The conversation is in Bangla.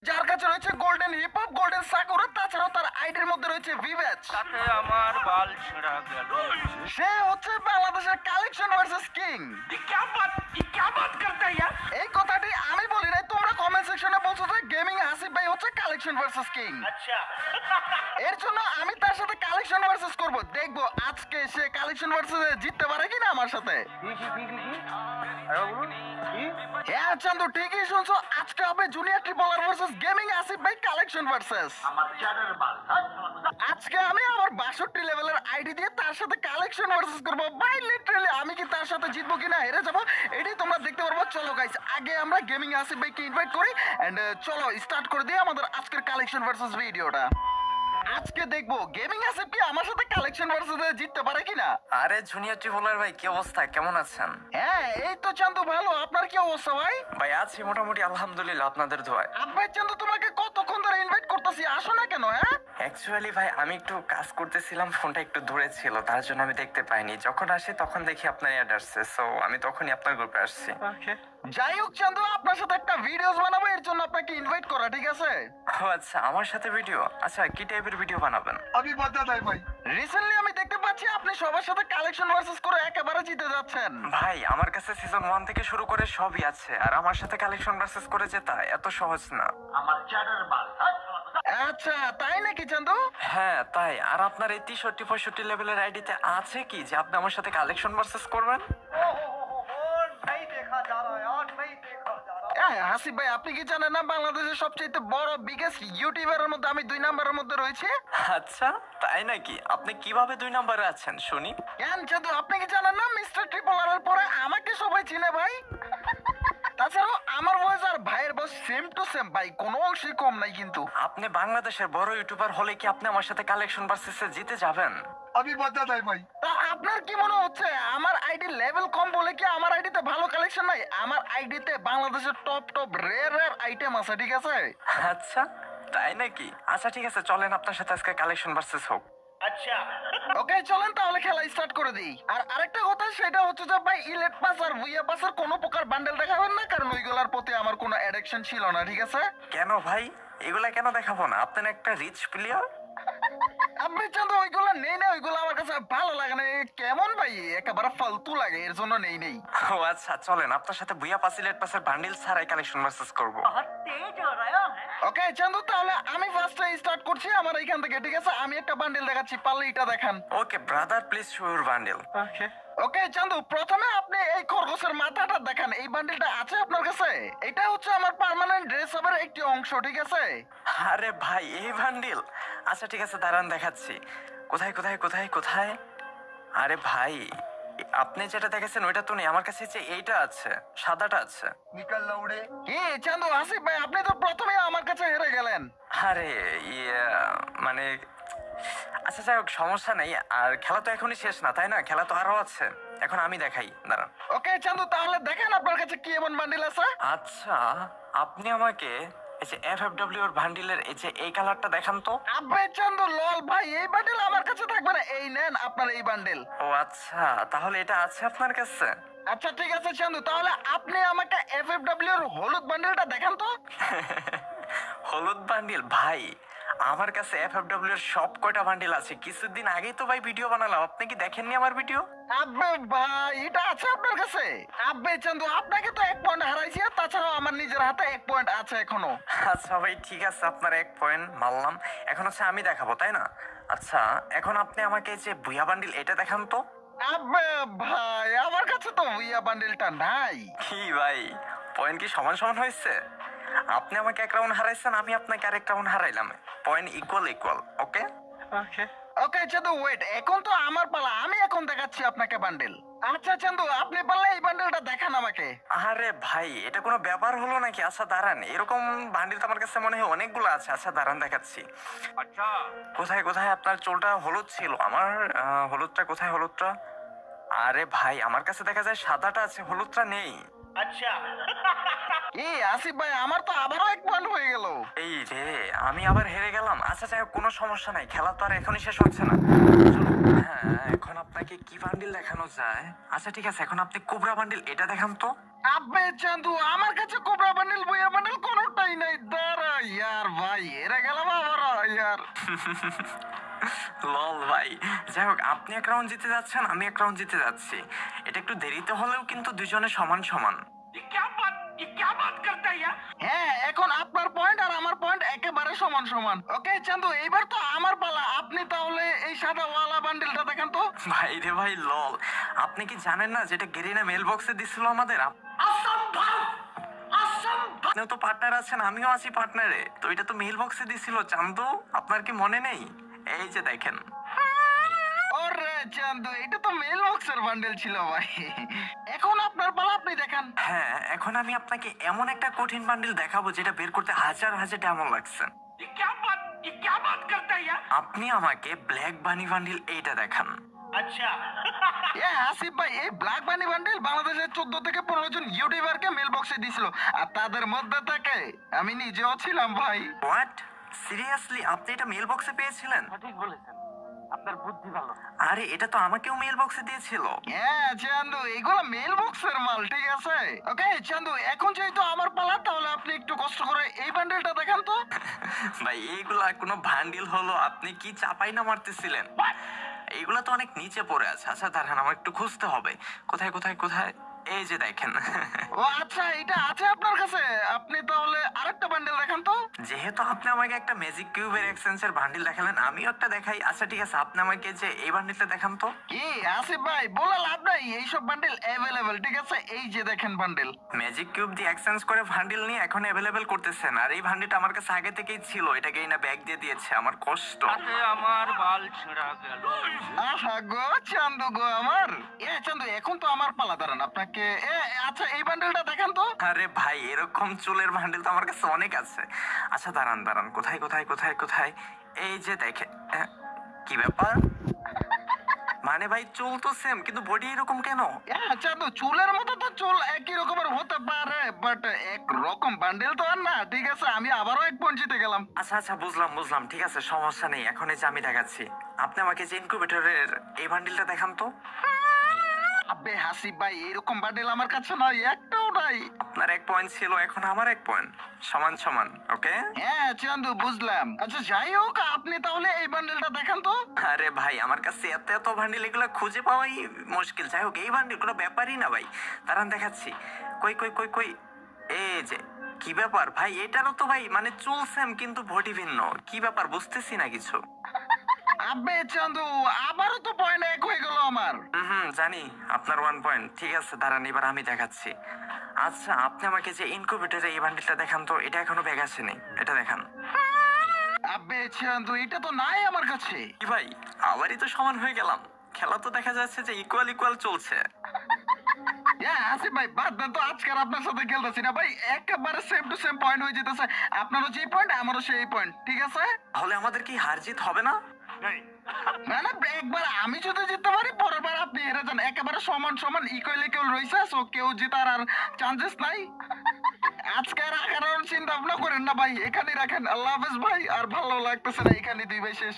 যার কাছে রয়েছে golden hip hop, golden sakura, তাছাড়াও তার আইডির মধ্যে রয়েছে ভিভেজ। তাতে আমার বাল ছেঁড়া গেল। সে হচ্ছে বাংলাদেশের কালেকশন ভার্সেস কিং। এই কথাটি আমি বলি নাই, তোমরা কমেন্ট সেকশনে বলছো যে গেমিং আসিফ ভাই হচ্ছে কালেকশন ভার্সেস কিং। আচ্ছা, এর জন্য আমি তার সাথে কালেকশন ভার্সেস করব, দেখবো আজকে সে কালেকশন ভার্সেস জিততে পারে কিনা আমার সাথে। হ্যাঁ চান্দু, ঠিকই শুনছো, আজকে হবে জুনিয়র ট্রিপল আর ভার্সেস গেমিং আসিফ ভাই কালেকশন ভার্সেস। আজকে আমি আমার 62 লেভেলের আইডি দিয়ে তার সাথে কালেকশন ভার্সেস করব ভাই। লিটারালি আমি কি তার সাথে জিতবো কিনা হেরে যাবো এটাই তোমরা দেখতে পারবো। চলো গাইস, আগে আমরা গেমিং আসিফ ভাইকে ইনভাইট করি এন্ড চলো স্টার্ট করে দিই আমাদের আজকের কালেকশন ভার্সেস ভিডিওটা। আজকে দেখবো গেমিং আসিফ কি আমার সাথে কালেকশন ভার্সেস জিততে পারে কিনা। আরে জুনিয়র ট্রিপলার ভাই, কি অবস্থা, কেমন আছেন? হ্যাঁ এই তো চান্দু ভালো, আপনার কি অবস্থা ভাই? ভাই আছি মোটামুটি, আলহামদুলিল্লাহ, আপনাদের দোয়ায়। আব্বাই চান্দু তোমাকে কতক্ষণ ধরে ইনভাইট করতেছি, আসো না কেন? হ্যাঁ অ্যাকচুয়ালি ভাই আমি একটু কাজ করতেছিলাম, ফোনটা একটু দূরে ছিল, তার জন্য আমি দেখতে পাইনি। যখন আসি তখন দেখি আপনার অ্যাড আসছে, সো আমি তখনই আপনার গ্রুপে আসছি। যাই হোক চান্দু, আপনার সাথে একটা ভিডিওস বানাবো, এর জন্য আপনাকে ইনভাইট করা, ঠিক আছে? ও আচ্ছা, আমার সাথে ভিডিও? আচ্ছা, কি টাইপের ভিডিও বানাবেন? আমি বাদা দেই ভাই। রিসেন্টলি আমি দেখতে পাচ্ছি আপনি সবার সাথে কালেকশন ভার্সেস করে একেবারে জিতে যাচ্ছেন। ভাই আমার কাছে সিজন 1 থেকে শুরু করে সবই আছে, আর আমার সাথে কালেকশন ভার্সেস করে জেতা এত সহজ না। আচ্ছা তাই নাকি চান্দু? হ্যাঁ তাই। আর আপনার এই 63-65 লেভেলের আইডিতে আছে কি যে আপনি আমার সাথে কালেকশন ভার্সেস করবেন? হাসিব ভাই, আপনি কি জানেন না বাংলাদেশের সবচেয়ে বড় বিগেস্ট ইউটিউবারের মধ্যে আমি 2 নাম্বারের মধ্যে রয়েছে। আচ্ছা তাই নাকি? আপনি কিভাবে 2 নম্বরে আছেন শুনি? কেন চান্দু, আপনি কি জানেন না মিস্টার ট্রিপল আর এর পরে আমাকে সবাই চিনে ভাই। তাছাড়াও আমার ভয়েস আর ভাইয়ের ভয়েস সেম টু সেম ভাই, কোনো অংশে কম নাই কিন্তু। আপনি বাংলাদেশের বড় ইউটিউবার হলে কি আপনি আমার সাথে কালেকশন ভার্সেসে জিতে যাবেন? আমি বাদা দেই ভাই। তা আপনার কি মনে হচ্ছে আমার আইডি লেভেল কম বলে কি আমার আইডিতে ভালো কালেকশন নাই? আমার আইডিতে বাংলাদেশের top top rare rare item আছে, ঠিক আছে? আচ্ছা তাই নাকি? আচ্ছা ঠিক আছে, চলেন আপনার সাথে আজকে কালেকশন ভার্সেস হোক। আচ্ছা, ওকে চলেন তাহলে খেলা স্টার্ট করে দিই। আর আরেকটা কথা, সেটা হচ্ছে যে ভাই ইলেট পাস আর ভুইয়া পাসের কোনো প্রকার বান্ডেল দেখাবেন না, কারণ ওইগুলোর প্রতি আমার কোনো অ্যাডিকশন ছিল না, ঠিক আছে? কেন ভাই, এগুলা কেন দেখাবো না? আপনি না একটা রিচ প্লেয়ার। আপনি চান্দু ওইগুলো নেই না, ওইগুলো আমার কাছে ভালো লাগে না, কেমন ভাই একেবারে ফালতু লাগে, এর জন্য নেই নেই। ও আচ্ছা, চলেন আপনার সাথে ভুইয়া পাস ইলেট পাসের বান্ডিল ছাড়াই কালেকশন ভার্সেস করবো। ওকে চান্দু, তাহলে আমি ফার্স্টে স্টার্ট করছি আমার এইখান থেকে, ঠিক আছে? আমি একটা বান্ডেল দেখাচ্ছি, পারলে এটা দেখান। Okay brother, please show your bundle. Okay Chandu, প্রথমে আপনি এই খরগোশের মাথাটা দেখান, এই বান্ডেলটা আছে আপনার কাছে? এটা হচ্ছে আমার পার্মানেন্ট ড্রেস আপের একটি অংশ, ঠিক আছে? আরে ভাই এই বান্ডিল? আচ্ছা ঠিক আছে, দাঁড়ান দেখাচ্ছি। কোথায় কোথায় কোথায় কোথায়? আরে ভাই আপনি যেটা দেখেছেন ওইটা তো নেই, আমার কাছে যে এইটা আছে, সাদাটা আছে। নিকাল লাউড়ে কি চান্দু, আসিফ ভাই আপনি তো প্রথমে আমার কাছে হেরে গেলেন। আরে মানে আচ্ছা যাই হোক, সমস্যা নেই। আর খেলা তো এখনই শেষ না, তাই না? খেলা তো আরো আছে, এখন আমি দেখাই, দাঁড়ান। ওকে চান্দু, তাহলে দেখেন আপনার কাছে কি এমন বান্ডেল আছে। আচ্ছা আপনি আমাকে এই যে এফএফডব্লিউ এর বান্ডিলের এই যে এই কালারটা দেখান তো। আব্বে চান্দু লল ভাই, এই বান্ডেল আমার কাছে থাকবে না, এই নেন আপনার এই বান্ডেল। ও আচ্ছা, তাহলে এটা আছে আপনার কাছে? আচ্ছা ঠিক আছে চান্দু, তাহলে আপনি আমাকে এফএফডব্লিউ এর হলুদ বান্ডেলটা দেখান তো। হলুদ বান্ডিল? ভাই আমার কাছে এফএফডব্লিউ এর সব কয়টা বান্ডিল আছে, কিছুদিন আগেই তো ভাই ভিডিও বানালাম, আপনি কি দেখেননি আমার ভিডিও? আব্বে ভাই এটা আছে আপনার কাছে? আব্বে চান্দু, আপনাকে তো 1 পয়েন্ট হারাইছি, আর তাছাড়াও আমার নিজের হাতে 1 পয়েন্ট আছে এখনো। আচ্ছা ভাই ঠিক আছে, আপনার 1 পয়েন্ট মানলাম। এখন হচ্ছে আমি দেখাবো, তাই না? আচ্ছা এখন আপনি আমাকে যে বুয়া বান্ডিল এটা দেখান তো। আব্বে ভাই আমার কাছে তো ভুইয়া বান্ডেলটা নাই। কি ভাই, পয়েন্ট কি সমান সমান হয়েছে? আপনি আমাকে 1 রাউন্ড হারাইছেন, আমি আপনাকে আরেক রাউন্ড হারাইলাম, পয়েন্ট ইকুয়াল ইকুয়াল। ওকে ওকে ওকে চান্দু ওয়েট, এখন তো আমার পালা, আমি এখন দেখাচ্ছি আপনাকে বান্ডেল। আচ্ছা চান্দু, আপনি পারলে এই বান্ডেলটা দেখান আমাকে। আরে ভাই এটা কোনো ব্যাপার হলো নাকি? আচ্ছা দাঁড়ান, এরকম বান্ডিল তো আমার কাছে মনে হয় অনেকগুলো আছে। আচ্ছা দাঁড়ান দেখাচ্ছি। আচ্ছা, কোথায় কোথায় আপনার চুলটা হলুদ ছিল? আমার হলুদটা কোথায়, হলুদটা? আরে ভাই আমার কাছে দেখা যায় সাদাটা আছে, হলুদটা নেই। আচ্ছা, এই আসিফ ভাই আমার তো আবারও 1 পয়েন্ট হয়ে গেল। এই রে, আমি আবার হেরে গেলাম। আচ্ছা যাই হোক, কোনো সমস্যা নাই, খেলা তো আর এখনই শেষ হচ্ছে না। চলো, হ্যাঁ এখন আপনাকে কি বান্ডিল দেখানো যায়? আচ্ছা ঠিক আছে, এখন আপনি কোবরা বান্ডিল এটা দেখান তো। আব্বে চান্দু, আমার কাছে কোবরা বান্ডেল ভুইয়া বান্ডেল কোনোটাই নাই, দাঁড়াই। ইয়ার ভাই এরা গেলাম আবার ইয়ার। লল ভাই, যাই হোক আপনি এক রাউন্ড জিতে যাচ্ছেন, আমি এক রাউন্ড জিতে যাচ্ছি। এটা একটু দেরিতে হলেও কিন্তু দুজনে সমান সমান। ये क्या बात करता है यार? হ্যাঁ এখন আপনার পয়েন্ট আর আমার পয়েন্ট একেবারে সমান সমান। ওকে চান্দু এইবার তো আমার পালা, আপনি তাহলে এই সাদা ওয়ালা বান্ডেলটা দেখেন তো। ভাই রে ভাই লল, আপনি কি জানেন না যেটা গেরিনা মেল বক্সে দিছিল আমাদের? আপনিও তো পার্টনার আছেন, আমিও আছি পার্টনারে, তো এটা তো মেল বক্সে দিছিল চান্দু, আপনার কি মনে নেই? এই যে দেখেন। ওরে চান্দু এটা তো মেল বক্সের বান্ডেল ছিল ভাই। এখন আপনার পালা, আপনি দেখান। হ্যাঁ এখন আমি আপনাকে এমন একটা কঠিন বান্ডিল দেখাবো যেটা বের করতে হাজার হাজার ডায়মন্ড লাগছে। ये क्या बात करता है यार? আপনি আমাকে ব্ল্যাক বানি বান্ডিল এইটা দেখান। अच्छा আসিফ ভাই এই ব্ল্যাক বানি বান্ডেল বাংলাদেশের 14 থেকে 15 জন ইউটিউবারকে মেল বক্সে দিছিল, আর তাদের মধ্যে থেকে আমি নিজেও ছিলাম ভাই। হোয়াট, সিরিয়াসলি আপনি এটা মেল বক্সে পেয়েছিলেন? ঠিক বলেছেন, আপনার বুদ্ধি ভালো। আরে এটা তো আমাকেও মেল বক্সে দিয়েছিল। হ্যাঁ চান্দু এগুলো মেল বক্সের মাল, ঠিক আছে। ওকে চান্দু এখন যেহেতু আমার পালা, তাহলে আপনি একটু কষ্ট করে এই বান্ডেলটা দেখান তো। ভাই এইগুলা কোনো বান্ডিল হলো? আপনি কি চাপাই না মারতেছিলেন? এইগুলা তো অনেক নিচে পড়ে আছে। আচ্ছা দাঁড়ান, আমার একটু খুঁজতে হবে। কোথায় কোথায় কোথায়? এই যে দেখেন। ও আচ্ছা এটা আছে আপনার কাছে, আপনি তাহলে আরেকটা বান্ডেল দেখান তো। যেহেতু আপনি আমাকে একটা ম্যাজিক কিউবের এক্সচেঞ্জের বান্ডিল দেখালেন, আমিও একটা দেখাই। আচ্ছা ঠিক আছে, আপনি আমাকে যে এই বান্ডিলটা দেখান তো। কি আসিফ ভাই বলে লাভ নাই, এইসব বান্ডেল অ্যাভেলেবেল, ঠিক আছে। এই যে দেখেন বান্ডেল। ম্যাজিক কিউব দিয়ে এক্সচেঞ্জ করে বান্ডিল নিয়ে এখন অ্যাভেলেবেল করতেছেন, আর এই বান্ডিলটা আমার কাছে আগে থেকেই ছিল। এটাকে না ব্যাগ দিয়ে দিয়েছে, আমার কষ্ট। তাতে আমার বাল ছেঁড়া গেল। আহা গো চান্দু গো আমার। চান্দু এখন তো আমার পালা, দাঁড়ান আপনাকে আচ্ছা এই বান্ডেলটা দেখান তো। আরে ভাই এরকম চুলের বান্ডিল তো আমার কাছে অনেক আছে। আচ্ছা দাঁড়ান দাঁড়ান, কোথায় কোথায় কোথায় কোথায়? এই যে দেখে। কি ব্যাপার? মানে ভাই চুল তো সেম, কিন্তু বডি এরকম কেন? চান্দু চুলের মতো তো চুল একই রকমের হতে পারে, বাট এক রকম বান্ডেল তো আর না, ঠিক আছে। আমি আবারও এক পয়েন্ট জিতে গেলাম। আচ্ছা আচ্ছা বুঝলাম বুঝলাম, ঠিক আছে সমস্যা নেই। এখন এই যে আমি দেখাচ্ছি, আপনি আমাকে যে ইনকিউবেটরের এই বান্ডিলটা দেখান তো। আবে হাসিব ভাই এরকম বান্ডেল আমার কাছে নাই, একটাও নাই। আপনার এক পয়েন্ট ছিল, এখন আমার এক পয়েন্ট, সমান সমান। ওকে হ্যাঁ চান্দু বুঝলাম। আচ্ছা যাই হোক আপনি তাহলে এই বান্ডেলটা দেখান তো। আরে ভাই আমার কাছে এত এত বান্ডিল, এগুলো খুঁজে পাওয়াই মুশকিল। যাই হোক এই বান্ডিল কোনো ব্যাপারই না ভাই, দাঁড়ান দেখাচ্ছি। কই কই কই কই? এই যে। কি ব্যাপার ভাই, এটারও তো ভাই মানে চুল সেম কিন্তু বডি ভিন্ন। কি ব্যাপার বুঝতেছি না কিছু। আবে চান্দু আবারও তো পয়েন্ট এক হয়ে গেল আমার। জানি আপনার 1 পয়েন্ট। ঠিক আছে দাঁড়ান, এবার আমি দেখাচ্ছি। আচ্ছা আপনি আমাকে যে ইনকিউবেটরে এই বান্ডিলটা দেখান তো। এটা এখনো ব্যাগ আসেনি, এটা দেখান। আবে চান্দু এটা তো নাই আমার কাছে। কি ভাই আবারই তো সমান হয়ে গেলাম। খেলা তো দেখা যাচ্ছে যে ইকুয়াল ইকুয়াল চলছে। আসিফ ভাই বাদ দেন তো, আজকে আর আপনার সাথে খেলতেছি না ভাই। একেবারে সেম টু সেম পয়েন্ট হয়ে যেতেছে, আপনারও যে পয়েন্ট আমারও সেই পয়েন্ট, ঠিক আছে। তাহলে আমাদের কি হার জিত হবে না? না না একবার আমি যদি জিততে পারি, পরের বার আপনি হেরে যান। একেবারে সমান সমান ইকুয়াল ইকুয়াল রয়েছে, সো কেউ জেতার আর চান্সেস নাই। আজকে আর আগানোর চিন্তা ভাবনা করেন না ভাই, এখানেই রাখেন। আল্লাহ হাফেজ ভাই। আর ভালো লাগতেছে না, এখানে 2 ভাই শেষ।